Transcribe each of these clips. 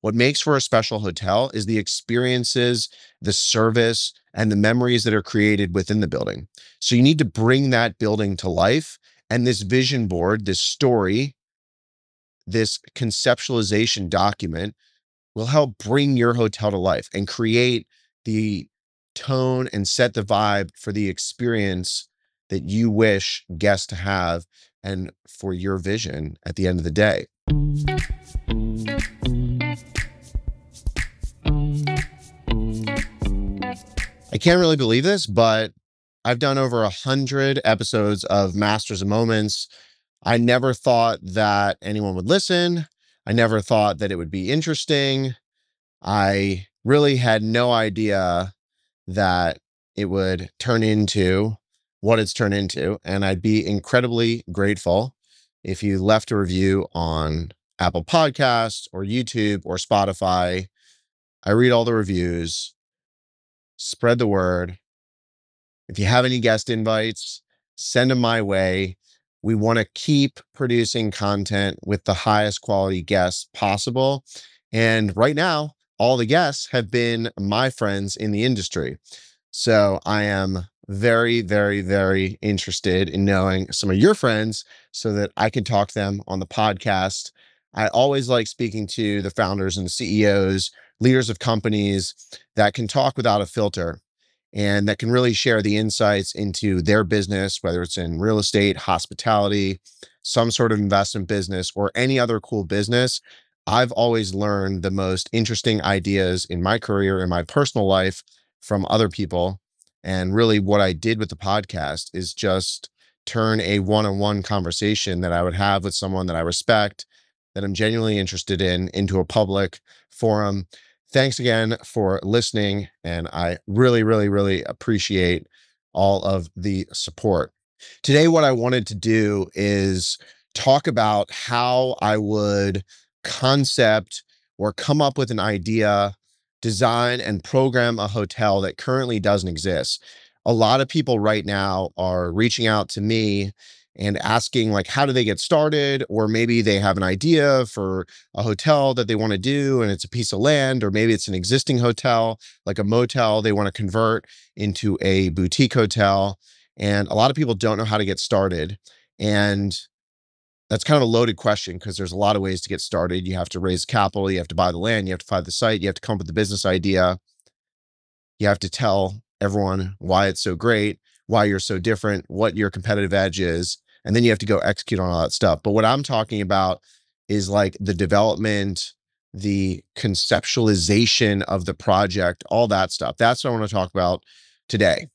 What makes for a special hotel is the experiences, the service, and the memories that are created within the building. So you need to bring that building to life. And this vision board, this story, this conceptualization document will help bring your hotel to life and create the tone and set the vibe for the experience that you wish guests to have and for your vision at the end of the day. I can't really believe this, but I've done over 100 episodes of Masters of Moments. I never thought that anyone would listen. I never thought that it would be interesting. I really had no idea that it would turn into what it's turned into. And I'd be incredibly grateful if you left a review on Apple Podcasts or YouTube or Spotify. I read all the reviews, spread the word. If you have any guest invites, send them my way. We want to keep producing content with the highest quality guests possible. And right now, all the guests have been my friends in the industry. So I am very, very, very interested in knowing some of your friends so that I can talk to them on the podcast. I always like speaking to the founders and the CEOs, leaders of companies that can talk without a filter and that can really share the insights into their business, whether it's in real estate, hospitality, some sort of investment business, or any other cool business. I've always learned the most interesting ideas in my career, in my personal life, from other people. And really, what I did with the podcast is just turn a one-on-one conversation that I would have with someone that I respect, that I'm genuinely interested in, into a public forum. Thanks again for listening. And I really, really, really appreciate all of the support. Today, what I wanted to do is talk about how I would concept or come up with an idea, design and program a hotel that currently doesn't exist. A lot of people right now are reaching out to me and asking, like, how do they get started? Or maybe they have an idea for a hotel that they want to do and it's a piece of land, or maybe it's an existing hotel, like a motel they want to convert into a boutique hotel. And a lot of people don't know how to get started. And that's kind of a loaded question because there's a lot of ways to get started. You have to raise capital, you have to buy the land, you have to find the site, you have to come up with the business idea. You have to tell everyone why it's so great, why you're so different, what your competitive edge is, and then you have to go execute on all that stuff. But what I'm talking about is like the development, the conceptualization of the project, all that stuff. That's what I want to talk about today.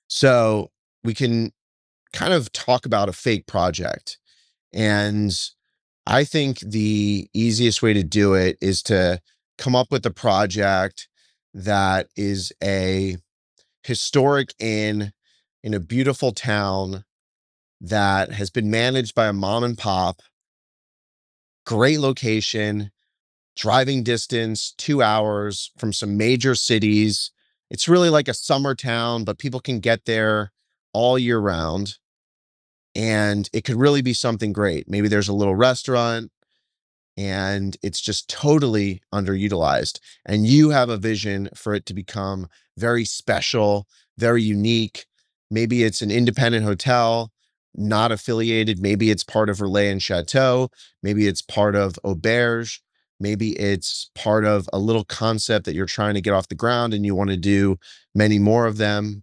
So we can kind of talk about a fake project. And I think the easiest way to do it is to come up with a project that is a historic inn in a beautiful town that has been managed by a mom and pop, great location, driving distance, 2 hours from some major cities. It's really like a summer town, but people can get there all year round. And it could really be something great. Maybe there's a little restaurant and it's just totally underutilized. And you have a vision for it to become very special, very unique. Maybe it's an independent hotel, not affiliated. Maybe it's part of Relais and Chateau. Maybe it's part of Auberge. Maybe it's part of a little concept that you're trying to get off the ground and you want to do many more of them.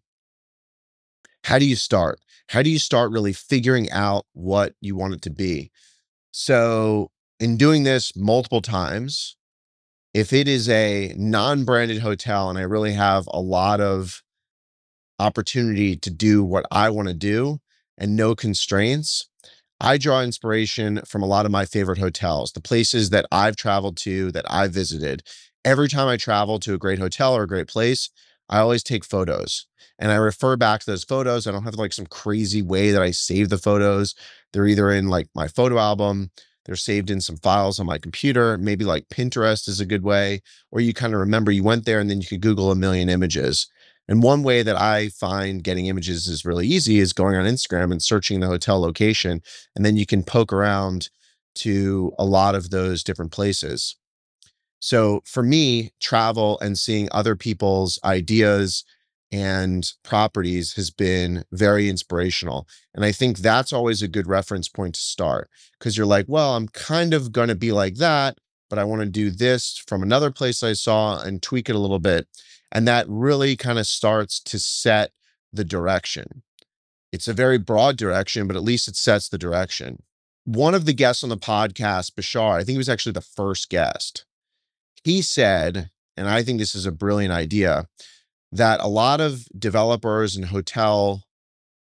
How do you start? How do you start really figuring out what you want it to be? So, in doing this multiple times, if it is a non-branded hotel and I really have a lot of opportunity to do what I want to do and no constraints, I draw inspiration from a lot of my favorite hotels, the places that I've traveled to, that I've visited. Every time I travel to a great hotel or a great place, I always take photos and I refer back to those photos. I don't have like some crazy way that I save the photos. They're either in like my photo album, they're saved in some files on my computer. Maybe like Pinterest is a good way, or you kind of remember you went there and then you could Google a million images. And one way that I find getting images is really easy is going on Instagram and searching the hotel location. And then you can poke around to a lot of those different places. So for me, travel and seeing other people's ideas and properties has been very inspirational. And I think that's always a good reference point to start, because you're like, well, I'm kind of going to be like that, but I want to do this from another place I saw and tweak it a little bit. And that really kind of starts to set the direction. It's a very broad direction, but at least it sets the direction. One of the guests on the podcast, Bashar, I think he was actually the first guest. He said, and I think this is a brilliant idea, that a lot of developers and hotel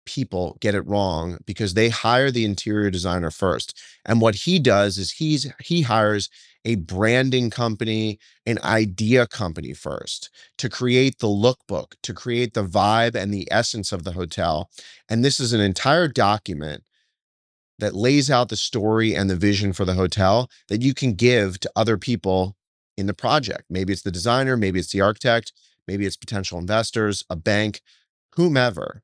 people get it wrong because they hire the interior designer first. And what he does is he hires a branding company, an idea company first to create the lookbook, to create the vibe and the essence of the hotel. And this is an entire document that lays out the story and the vision for the hotel that you can give to other people in the project. Maybe it's the designer, maybe it's the architect, maybe it's potential investors, a bank, whomever.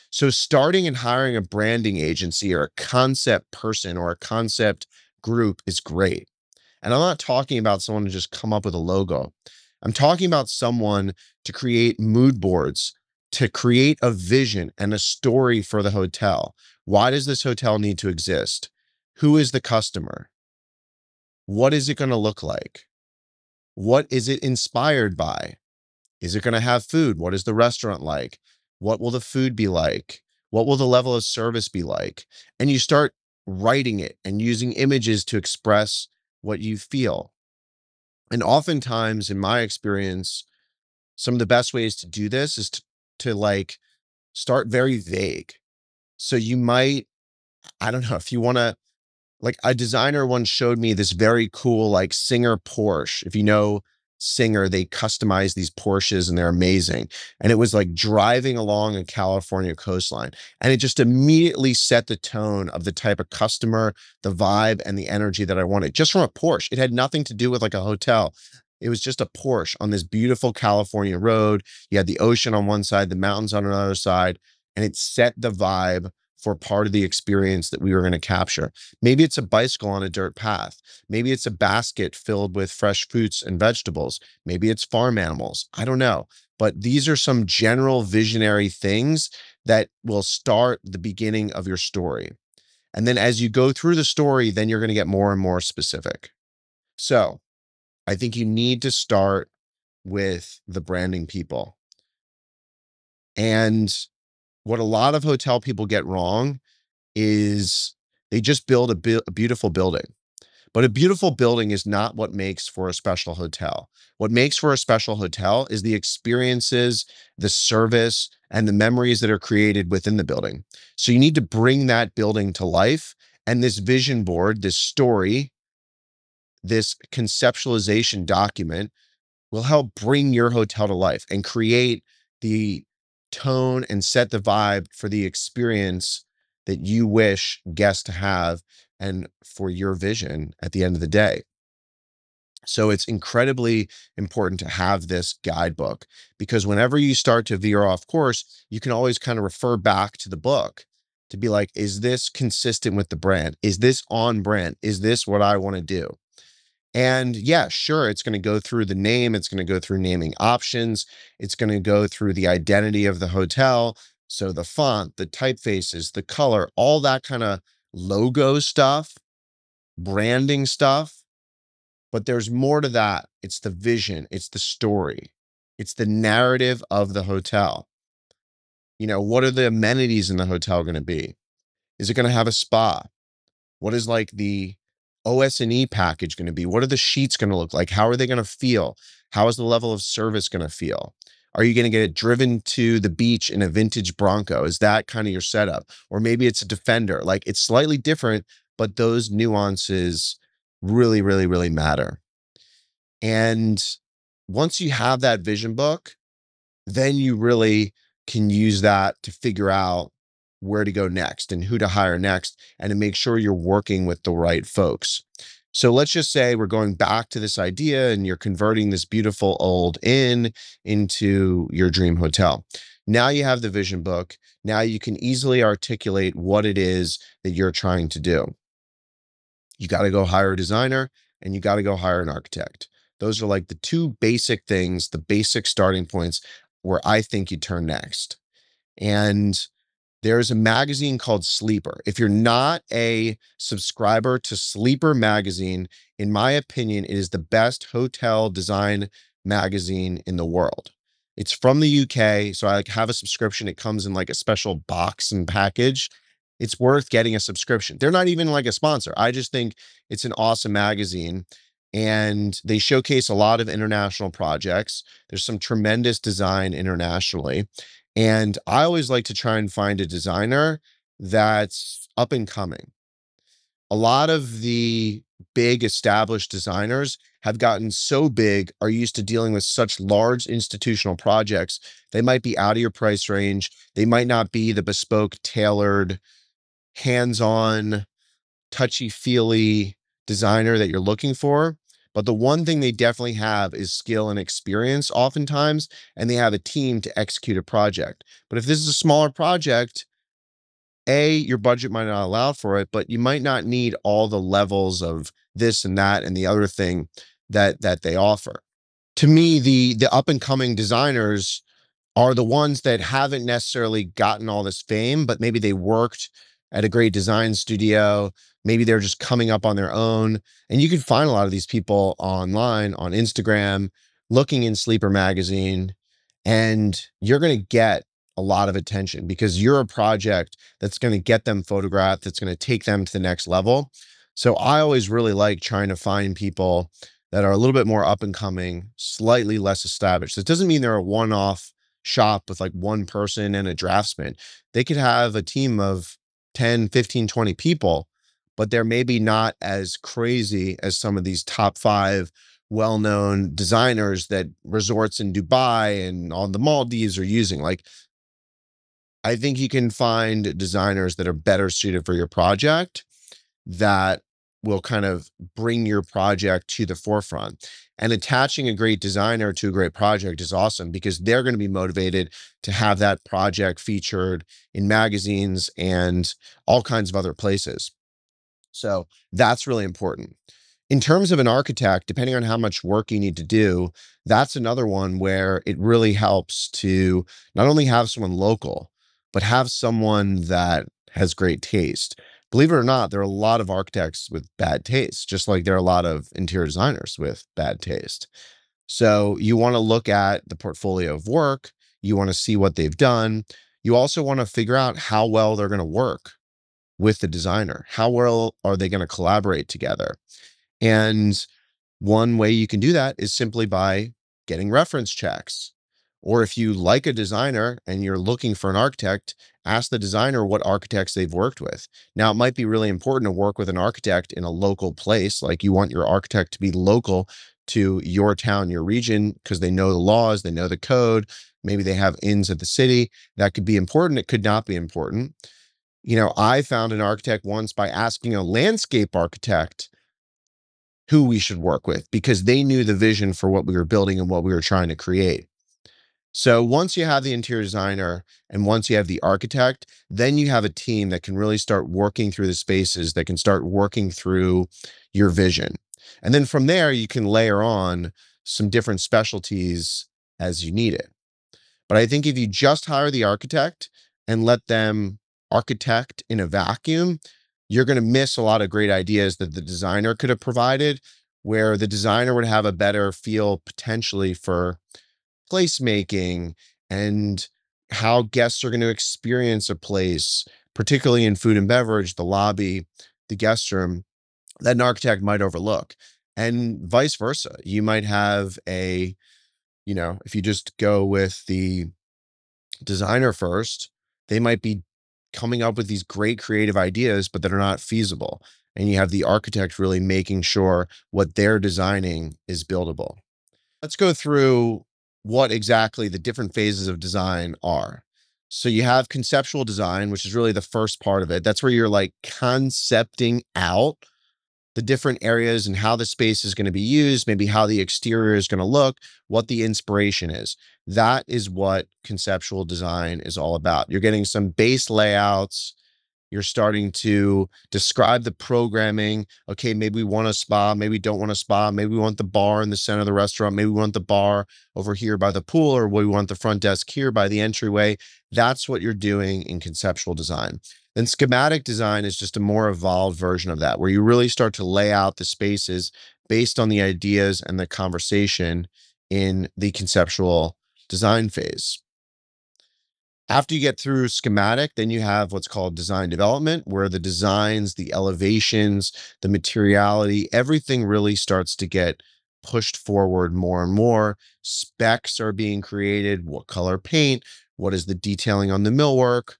So starting and hiring a branding agency or a concept person or a concept group is great. And I'm not talking about someone to just come up with a logo. I'm talking about someone to create mood boards, to create a vision and a story for the hotel. Why does this hotel need to exist? Who is the customer? What is it going to look like? What is it inspired by? Is it going to have food? What is the restaurant like? What will the food be like? What will the level of service be like? And you start writing it and using images to express what you feel. And oftentimes, in my experience, some of the best ways to do this is to like start very vague. So you might, I don't know, if you want to, like a designer once showed me this very cool, like Singer Porsche. If you know Singer, they customize these Porsches and they're amazing. And it was like driving along a California coastline. And it just immediately set the tone of the type of customer, the vibe, and the energy that I wanted just from a Porsche. It had nothing to do with like a hotel. It was just a Porsche on this beautiful California road. You had the ocean on one side, the mountains on another side, and it set the vibe for part of the experience that we were going to capture. Maybe it's a bicycle on a dirt path. Maybe it's a basket filled with fresh fruits and vegetables. Maybe it's farm animals. I don't know. But these are some general visionary things that will start the beginning of your story. And then as you go through the story, then you're going to get more and more specific. So I think you need to start with the branding people. And what a lot of hotel people get wrong is they just build a beautiful building. But a beautiful building is not what makes for a special hotel. What makes for a special hotel is the experiences, the service, and the memories that are created within the building. So you need to bring that building to life. And this vision board, this story, this conceptualization document will help bring your hotel to life and create the tone and set the vibe for the experience that you wish guests to have and for your vision at the end of the day. So it's incredibly important to have this guidebook, because whenever you start to veer off course, you can always kind of refer back to the book to be like, is this consistent with the brand? Is this on brand? Is this what I want to do? And yeah, sure, it's going to go through the name. It's going to go through naming options. It's going to go through the identity of the hotel. So the font, the typefaces, the color, all that kind of logo stuff, branding stuff. But there's more to that. It's the vision. It's the story. It's the narrative of the hotel. You know, what are the amenities in the hotel going to be? Is it going to have a spa? What is like the OS&E package going to be? What are the sheets going to look like? How are they going to feel? How is the level of service going to feel? Are you going to get it driven to the beach in a vintage Bronco? Is that kind of your setup? Or maybe it's a Defender. Like it's slightly different, but those nuances really, really, really matter. And once you have that vision book, then you really can use that to figure out where to go next and who to hire next and to make sure you're working with the right folks. So let's just say we're going back to this idea and you're converting this beautiful old inn into your dream hotel. Now you have the vision book. Now you can easily articulate what it is that you're trying to do. You got to go hire a designer and you got to go hire an architect. Those are like the two basic things, the basic starting points where I think you turn next. And there's a magazine called Sleeper. If you're not a subscriber to Sleeper magazine, in my opinion, it is the best hotel design magazine in the world. It's from the UK, so I like have a subscription. It comes in like a special box and package. It's worth getting a subscription. They're not even like a sponsor. I just think it's an awesome magazine, and they showcase a lot of international projects. There's some tremendous design internationally. And I always like to try and find a designer that's up and coming. A lot of the big established designers have gotten so big, are used to dealing with such large institutional projects. They might be out of your price range. They might not be the bespoke, tailored, hands-on, touchy-feely designer that you're looking for. But the one thing they definitely have is skill and experience oftentimes, and they have a team to execute a project. But if this is a smaller project, A, your budget might not allow for it, but you might not need all the levels of this and that and the other thing that they offer. To me, the up and coming designers are the ones that haven't necessarily gotten all this fame, but maybe they worked at a great design studio. Maybe they're just coming up on their own. And you can find a lot of these people online on Instagram, looking in Sleeper magazine, and you're going to get a lot of attention because you're a project that's going to get them photographed, that's going to take them to the next level. So I always really like trying to find people that are a little bit more up and coming, slightly less established. It doesn't mean they're a one-off shop with like one person and a draftsman. They could have a team of 10, 15, 20 people, but they're maybe not as crazy as some of these top five well-known designers that resorts in Dubai and on the Maldives are using. Like, I think you can find designers that are better suited for your project that will kind of bring your project to the forefront. And attaching a great designer to a great project is awesome because they're going to be motivated to have that project featured in magazines and all kinds of other places. So that's really important. In terms of an architect, depending on how much work you need to do, that's another one where it really helps to not only have someone local, but have someone that has great taste. Believe it or not, there are a lot of architects with bad taste, just like there are a lot of interior designers with bad taste. So you want to look at the portfolio of work, you want to see what they've done. You also want to figure out how well they're going to work with the designer. How well are they going to collaborate together? And one way you can do that is simply by getting reference checks. Or if you like a designer and you're looking for an architect, ask the designer what architects they've worked with. Now, it might be really important to work with an architect in a local place. Like you want your architect to be local to your town, your region, because they know the laws, they know the code. Maybe they have ins at the city. That could be important. It could not be important. I found an architect once by asking a landscape architect who we should work with because they knew the vision for what we were building and what we were trying to create. So once you have the interior designer and once you have the architect, then you have a team that can really start working through the spaces, that can start working through your vision. And then from there, you can layer on some different specialties as you need it. But I think if you just hire the architect and let them architect in a vacuum, you're going to miss a lot of great ideas that the designer could have provided, where the designer would have a better feel potentially for placemaking and how guests are going to experience a place, particularly in food and beverage, the lobby, the guest room, that an architect might overlook. And vice versa. You might have if you just go with the designer first, they might be coming up with these great creative ideas, but that are not feasible. And you have the architect really making sure what they're designing is buildable. Let's go through what exactly the different phases of design are. So you have conceptual design, which is really the first part of it. That's where you're like concepting out the different areas and how the space is going to be used, maybe how the exterior is going to look, what the inspiration is. That is what conceptual design is all about. You're getting some base layouts, You're starting to describe the programming. Okay, maybe we want a spa, maybe we don't want a spa, maybe we want the bar in the center of the restaurant, maybe we want the bar over here by the pool, or we want the front desk here by the entryway. That's what you're doing in conceptual design. Then schematic design is just a more evolved version of that, where you really start to lay out the spaces based on the ideas and the conversation in the conceptual design phase. After you get through schematic, then you have what's called design development, where the designs, the elevations, the materiality, everything really starts to get pushed forward more and more. Specs are being created. What color paint? What is the detailing on the millwork?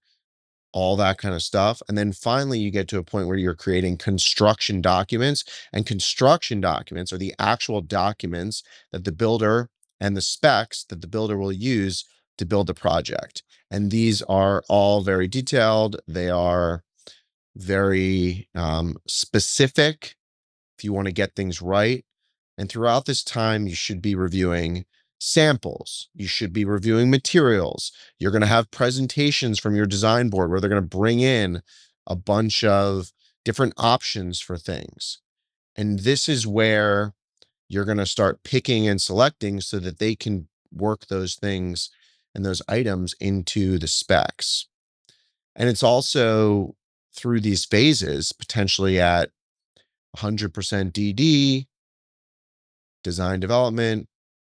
All that kind of stuff. And then finally, you get to a point where you're creating construction documents, and construction documents are the actual documents that the builder and the specs that the builder will use to build the project. And these are all very detailed. They are very specific if you want to get things right. And throughout this time, you should be reviewing samples. You should be reviewing materials. You're going to have presentations from your design board where they're going to bring in a bunch of different options for things. And this is where you're going to start picking and selecting so that they can work those things and those items into the specs. And it's also through these phases, potentially at 100% DD, design development,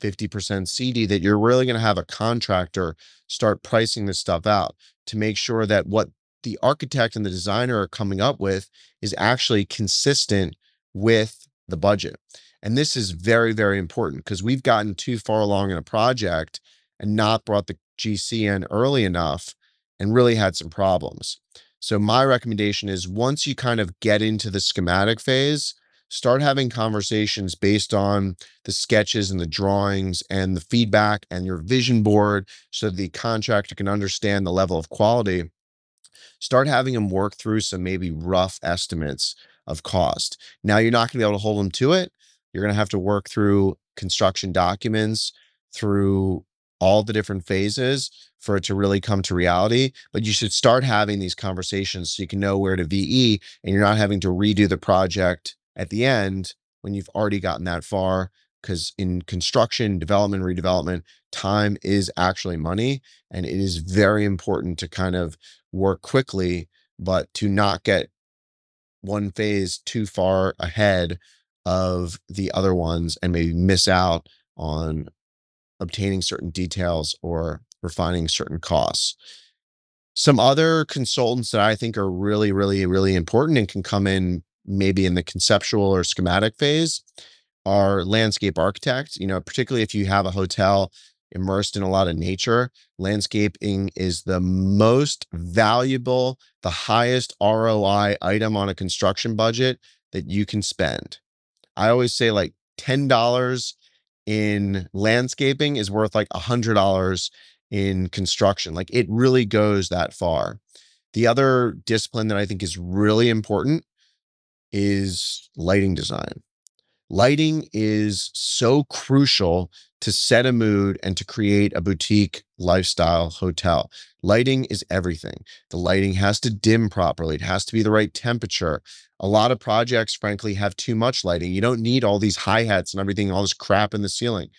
50% CD, that you're really going to have a contractor start pricing this stuff out to make sure that what the architect and the designer are coming up with is actually consistent with the budget. And this is very, very important because we've gotten too far along in a project and not brought the GC in early enough and really had some problems. So my recommendation is, once you kind of get into the schematic phase, start having conversations based on the sketches and the drawings and the feedback and your vision board so the contractor can understand the level of quality. Start having them work through some maybe rough estimates of cost. Now, you're not going to be able to hold them to it. You're going to have to work through construction documents, through all the different phases for it to really come to reality. But you should start having these conversations so you can know where to VE, and you're not having to redo the project at the end when you've already gotten that far. Because in construction, development, redevelopment, time is actually money. And it is very important to kind of work quickly, but to not get one phase too far ahead of the other ones and maybe miss out on obtaining certain details or refining certain costs. Some other consultants that I think are really, really, really important and can come in maybe in the conceptual or schematic phase are landscape architects. Particularly if you have a hotel immersed in a lot of nature, landscaping is the most valuable, the highest ROI item on a construction budget that you can spend. I always say like $10 in landscaping is worth like $100 in construction. Like, it really goes that far. The other discipline that I think is really important is lighting design. Lighting is so crucial to set a mood and to create a boutique lifestyle hotel. Lighting is everything. The lighting has to dim properly. It has to be the right temperature. A lot of projects, frankly, have too much lighting. You don't need all these hi-hats and everything, all this crap in the ceiling.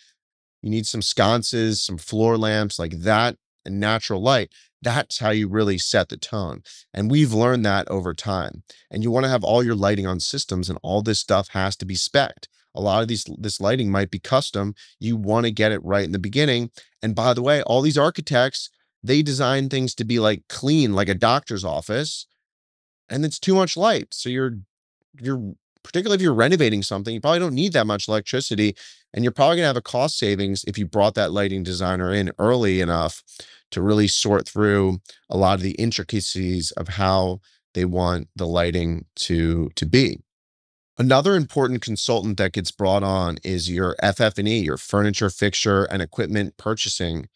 You need some sconces, some floor lamps like that, and natural light. That's how you really set the tone. And we've learned that over time. And you want to have all your lighting on systems, and all this stuff has to be spec'd. A lot of this lighting might be custom. You want to get it right in the beginning. And by the way, all these architects, they design things to be like clean, like a doctor's office, and it's too much light. So you're particularly if you're renovating something, you probably don't need that much electricity, and you're probably gonna have a cost savings if you brought that lighting designer in early enough to really sort through a lot of the intricacies of how they want the lighting to be. Another important consultant that gets brought on is your FF&E, your furniture, fixture, and equipment purchasing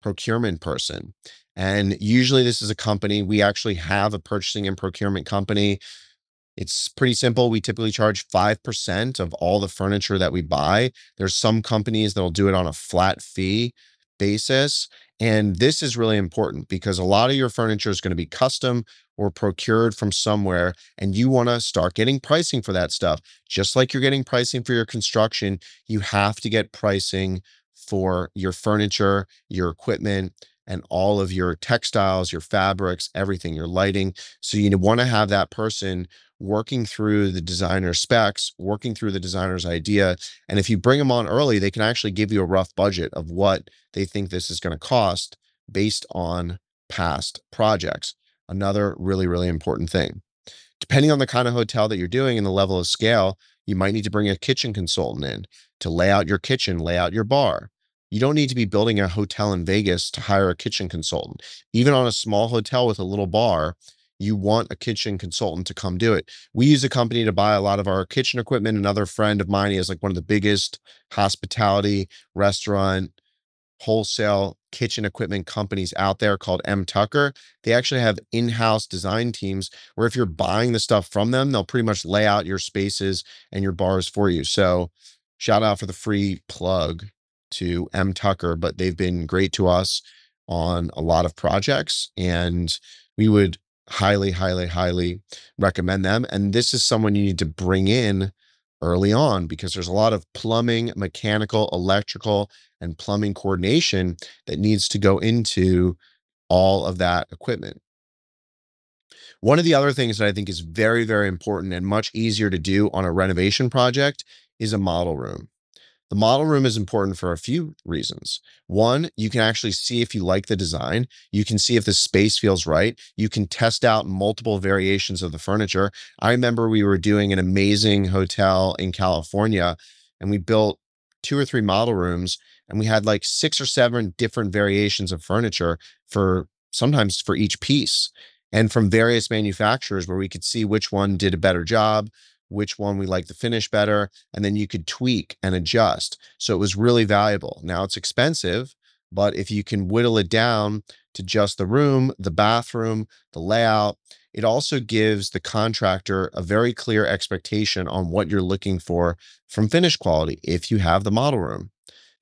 procurement person. And usually this is a company. We actually have a purchasing and procurement company. It's pretty simple. We typically charge 5% of all the furniture that we buy. There's some companies that'll do it on a flat fee basis. And this is really important because a lot of your furniture is going to be custom or procured from somewhere, and you want to start getting pricing for that stuff. Just like you're getting pricing for your construction, you have to get pricing for your furniture, your equipment, and all of your textiles, your fabrics, everything, your lighting. So you want to have that person working through the designer specs, working through the designer's idea. And if you bring them on early, they can actually give you a rough budget of what they think this is going to cost based on past projects. Another really, really important thing. Depending on the kind of hotel that you're doing and the level of scale, you might need to bring a kitchen consultant in to lay out your kitchen, lay out your bar. You don't need to be building a hotel in Vegas to hire a kitchen consultant. Even on a small hotel with a little bar, you want a kitchen consultant to come do it. We use a company to buy a lot of our kitchen equipment. Another friend of mine, he has like one of the biggest hospitality restaurant wholesale kitchen equipment companies out there called M. Tucker. They actually have in-house design teams where if you're buying the stuff from them, they'll pretty much lay out your spaces and your bars for you. So shout out for the free plug to M. Tucker, but they've been great to us on a lot of projects, and we would highly, highly, highly recommend them. And this is someone you need to bring in early on because there's a lot of plumbing, mechanical, electrical, and plumbing coordination that needs to go into all of that equipment. One of the other things that I think is very, very important and much easier to do on a renovation project is a model room. The model room is important for a few reasons. One, you can actually see if you like the design. You can see if the space feels right. You can test out multiple variations of the furniture. I remember we were doing an amazing hotel in California, and we built 2 or 3 model rooms, and we had like 6 or 7 different variations of furniture for sometimes for each piece, and from various manufacturers where we could see which one did a better job, which one we like the finish better, and then you could tweak and adjust. So it was really valuable. Now it's expensive, but if you can whittle it down to just the room, the bathroom, the layout, it also gives the contractor a very clear expectation on what you're looking for from finish quality if you have the model room.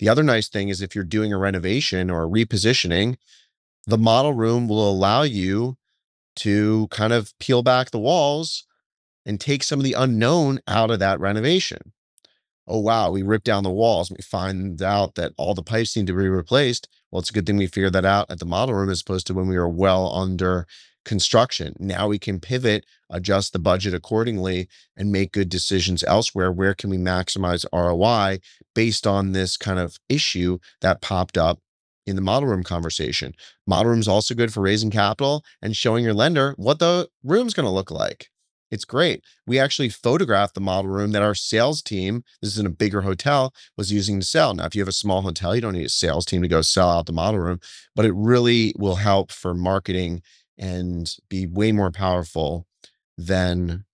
The other nice thing is if you're doing a renovation or a repositioning, the model room will allow you to kind of peel back the walls and take some of the unknown out of that renovation. Oh, wow, we ripped down the walls. We find out that all the pipes need to be replaced. Well, it's a good thing we figured that out at the model room as opposed to when we were well under construction. Now we can pivot, adjust the budget accordingly, and make good decisions elsewhere. Where can we maximize ROI based on this kind of issue that popped up in the model room conversation? Model room is also good for raising capital and showing your lender what the room's going to look like. It's great. We actually photographed the model room that our sales team, this is in a bigger hotel, was using to sell. Now, if you have a small hotel, you don't need a sales team to go sell out the model room, but it really will help for marketing and be way more powerful than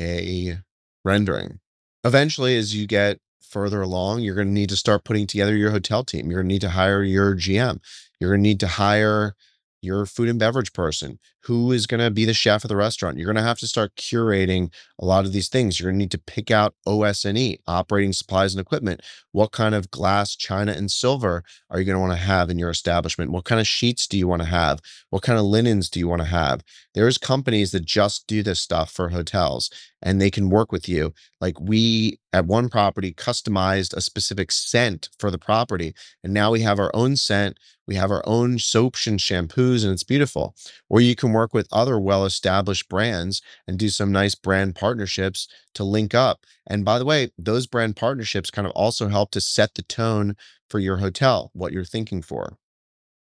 a rendering. Eventually, as you get further along, you're going to need to start putting together your hotel team. You're going to need to hire your GM. You're going to need to hire your food and beverage person. Who is going to be the chef of the restaurant? You're going to have to start curating a lot of these things. You're going to need to pick out OS&E, operating supplies and equipment. What kind of glass, china, and silver are you going to want to have in your establishment? What kind of sheets do you want to have? What kind of linens do you want to have? There's companies that just do this stuff for hotels, and they can work with you. Like we at one property customized a specific scent for the property, and now we have our own scent. We have our own soaps and shampoos, and it's beautiful. Or you can work with other well-established brands and do some nice brand partnerships to link up. And by the way, those brand partnerships kind of also help to set the tone for your hotel, what you're thinking for,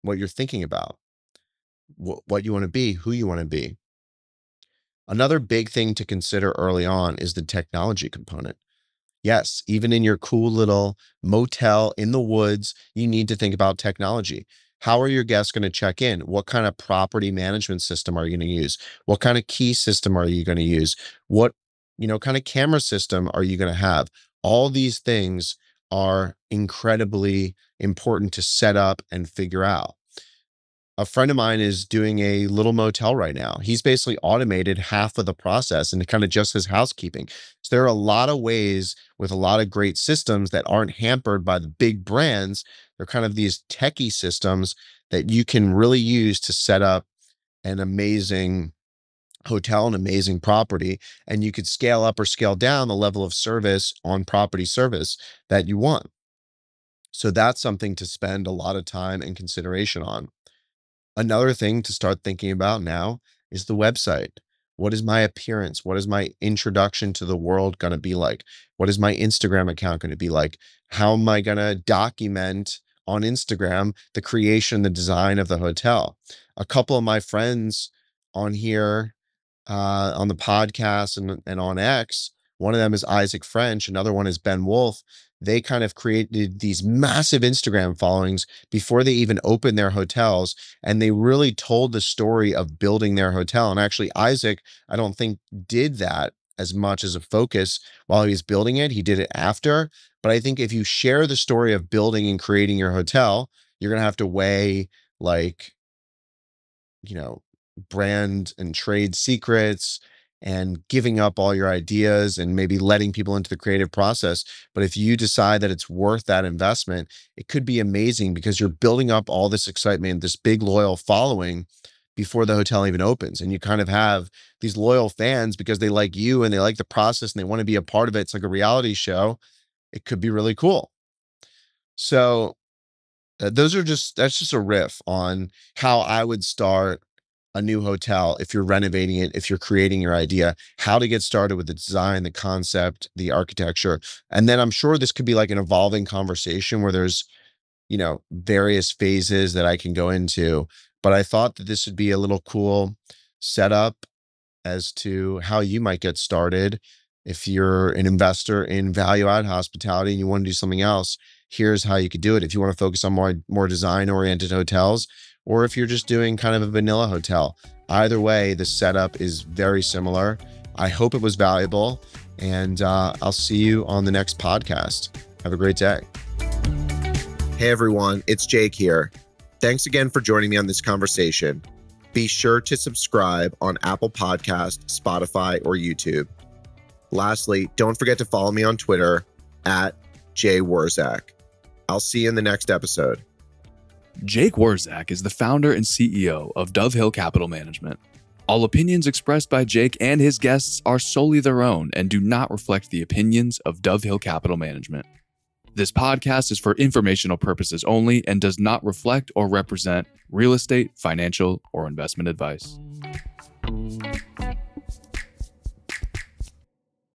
what you're thinking about, what you want to be, who you want to be. Another big thing to consider early on is the technology component. Yes, even in your cool little motel in the woods, you need to think about technology. How are your guests going to check in? What kind of property management system are you going to use? What kind of key system are you going to use? What, kind of camera system are you going to have? All these things are incredibly important to set up and figure out. A friend of mine is doing a little motel right now. He's basically automated half of the process and kind of just his housekeeping. So there are a lot of ways with a lot of great systems that aren't hampered by the big brands. They're kind of these techie systems that you can really use to set up an amazing hotel, an amazing property, and you could scale up or scale down the level of service on property service that you want. So that's something to spend a lot of time and consideration on. Another thing to start thinking about now is the website. What is my appearance? What is my introduction to the world going to be like? What is my Instagram account going to be like? How am I going to document on Instagram the creation, the design of the hotel? A couple of my friends on here, on the podcast and on X, one of them is Isaac French, another one is Ben Wolf. They kind of created these massive Instagram followings before they even opened their hotels. And they really told the story of building their hotel. And actually, Isaac, I don't think did that as much as a focus while he was building it. He did it after. But I think if you share the story of building and creating your hotel, you're going to have to weigh like, you know, brand and trade secrets and giving up all your ideas and maybe letting people into the creative process. But if you decide that it's worth that investment, it could be amazing because you're building up all this excitement, this big loyal following before the hotel even opens. And you kind of have these loyal fans because they like you and they like the process and they want to be a part of it. It's like a reality show. It could be really cool. So that's just a riff on how I would start a new hotel if you're renovating it, if you're creating your idea, how to get started with the design, the concept, the architecture. And then I'm sure this could be like an evolving conversation where there's, various phases that I can go into. But I thought that this would be a little cool setup as to how you might get started. If you're an investor in value add hospitality and you want to do something else, here's how you could do it. If you want to focus on more design oriented hotels, or if you're just doing kind of a vanilla hotel, either way, the setup is very similar. I hope it was valuable, and I'll see you on the next podcast. Have a great day. Hey everyone, it's Jake here. Thanks again for joining me on this conversation. Be sure to subscribe on Apple Podcasts, Spotify, or YouTube. Lastly, don't forget to follow me on Twitter at @JWurzak. I'll see you in the next episode. Jake Wurzak is the founder and CEO of Dove Hill Capital Management. All opinions expressed by Jake and his guests are solely their own and do not reflect the opinions of Dove Hill Capital Management. This podcast is for informational purposes only and does not reflect or represent real estate, financial, or investment advice.